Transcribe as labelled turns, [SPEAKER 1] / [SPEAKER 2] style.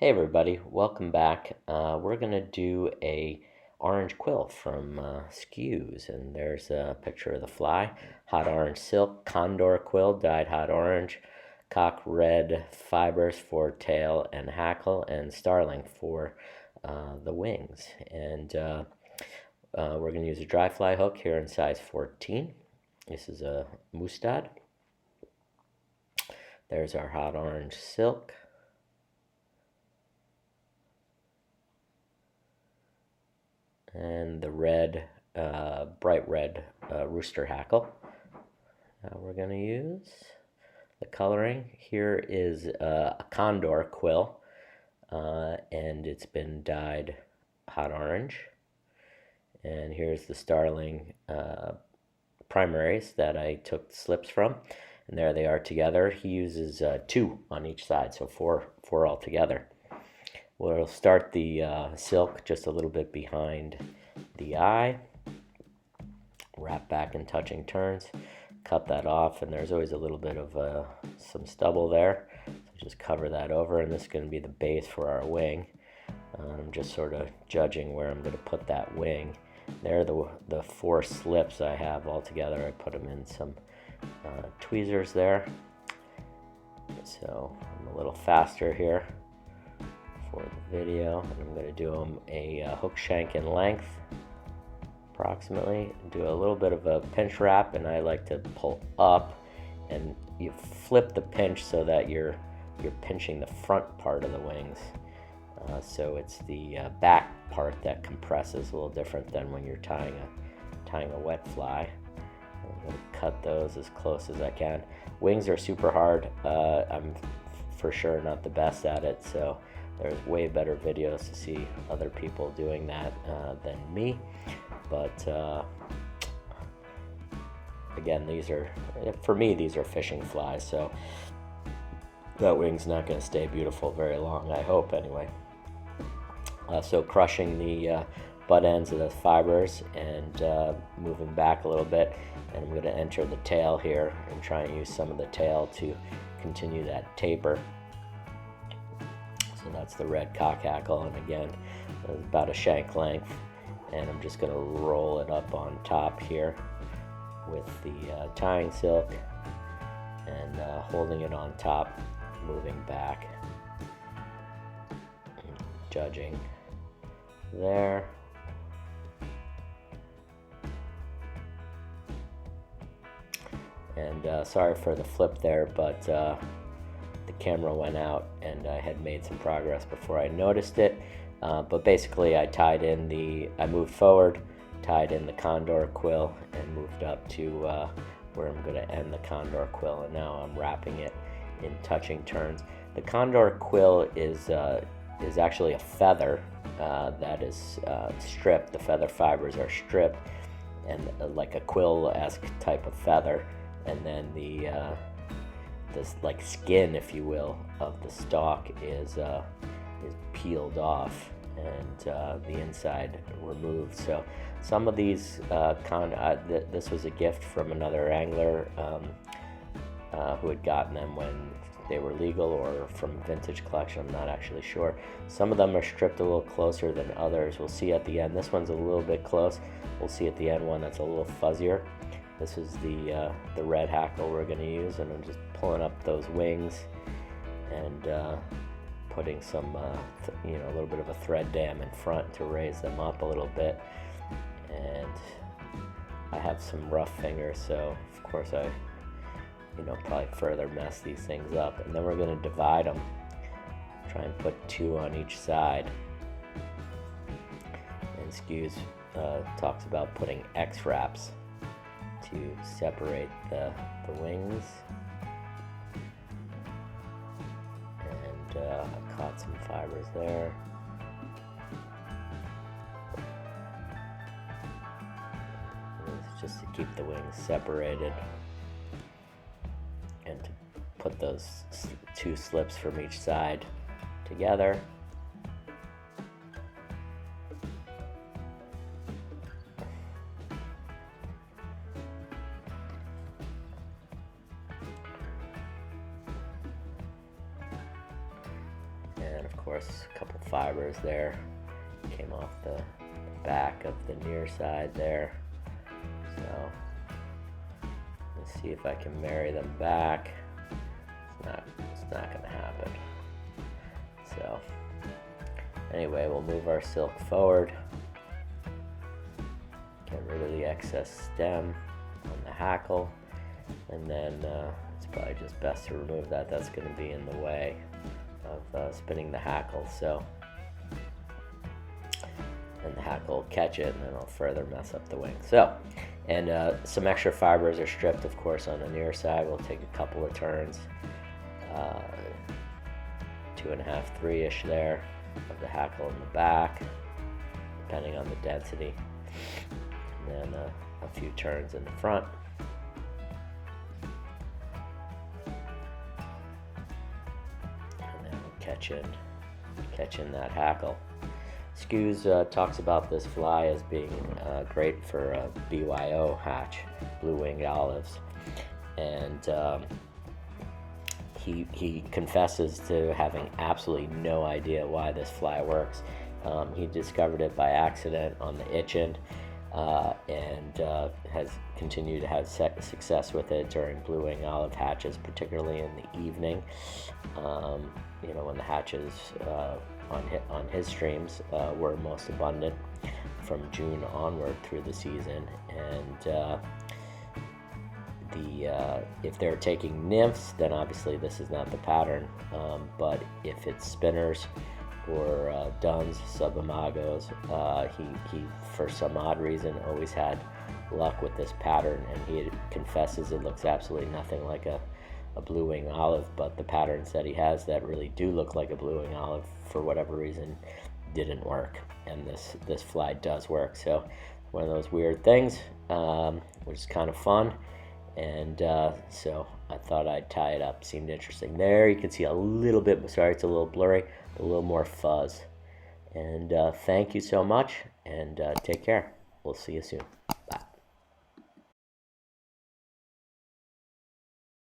[SPEAKER 1] Hey everybody, welcome back. We're gonna do a orange quill from Skues, and there's a picture of the fly. Hot orange silk, Condor quill, dyed hot orange, cock red fibers for tail and hackle, and Starling for the wings. And we're gonna use a dry fly hook here in size 14. This is a mustad. There's our hot orange silk. And the red, bright red rooster hackle. We're going to use the coloring. Here is a Condor quill, and it's been dyed hot orange. And here's the Starling primaries that I took slips from, and there they are together. He uses 2 on each side, so four altogether. We'll start the silk just a little bit behind the eye, wrap back in touching turns, cut that off, and there's always a little bit of some stubble there, so just cover that over, and this is going to be the base for our wing. I'm just sort of judging where I'm going to put that wing. There are the 4 slips I have all together. I put them in some tweezers there, so I'm a little faster here for the video, and I'm going to do them a hook shank in length approximately, do a little bit of a pinch wrap, and I like to pull up, and you flip the pinch so that you're pinching the front part of the wings, so it's the back part that compresses, a little different than when you're tying a wet fly. I'm going to cut those as close as I can. Wings are super hard. I'm for sure not the best at it, so there's way better videos to see other people doing that than me. But again, for me, these are fishing flies, so that wing's not going to stay beautiful very long, I hope, anyway. So crushing the butt ends of the fibers and moving back a little bit, and I'm going to enter the tail here and try and use some of the tail to continue that taper. So that's the red cock hackle, and again, about a shank length, and I'm just going to roll it up on top here with the tying silk, and holding it on top, moving back, judging there. And sorry for the flip there, but the camera went out and I had made some progress before I noticed it. But basically I moved forward, tied in the Condor quill, and moved up to where I'm going to end the Condor quill, and now I'm wrapping it in touching turns. The Condor quill is actually a feather that is stripped. The feather fibers are stripped, and like a quill-esque type of feather, and then this like skin, if you will, of the stalk is peeled off, and the inside removed. So some of these this was a gift from another angler who had gotten them when they were legal, or from a vintage collection, I'm not actually sure. Some of them are stripped a little closer than others. We'll see at the end. This one's a little bit close. We'll see at the end one that's a little fuzzier. This is the red hackle we're going to use, and I'm just pulling up those wings and putting some, a little bit of a thread dam in front to raise them up a little bit. And I have some rough fingers, so of course I, probably further mess these things up. And then we're going to divide them, try and put 2 on each side. And Skues talks about putting X wraps to separate the wings. And I caught some fibers there. And it's just to keep the wings separated, and to put those 2 slips from each side together. And of course, a couple fibers there came off the back of the near side there. So let's see if I can marry them back. It's not gonna happen. So anyway, we'll move our silk forward, get rid of the excess stem on the hackle, and then it's probably just best to remove that. That's going to be in the way of spinning the hackle. So, and the hackle will catch it, and then it'll further mess up the wing. So, and some extra fibers are stripped, of course, on the near side. We'll take a couple of turns, 2.5, 3-ish there of the hackle in the back, depending on the density, and then a few turns in the front. And then we'll catch in that hackle. Skues talks about this fly as being great for a BYO hatch, blue-winged olives, and he confesses to having absolutely no idea why this fly works. He discovered it by accident on the Itchen, and has continued to have success with it during blue-winged olive hatches, particularly in the evening. You know, when the hatches on his streams were most abundant from June onward through the season, and if they're taking nymphs, then obviously this is not the pattern, but if it's spinners or duns, subimagos, he for some odd reason always had luck with this pattern, and he confesses it looks absolutely nothing like a blue-winged olive, but the patterns that he has that really do look like a blue-winged olive, for whatever reason, didn't work, and this fly does work. So one of those weird things, which is kind of fun. And so I thought I'd tie it up. Seemed interesting. There you can see a little bit, sorry it's a little blurry, but a little more fuzz. And thank you so much, and take care. We'll see you soon.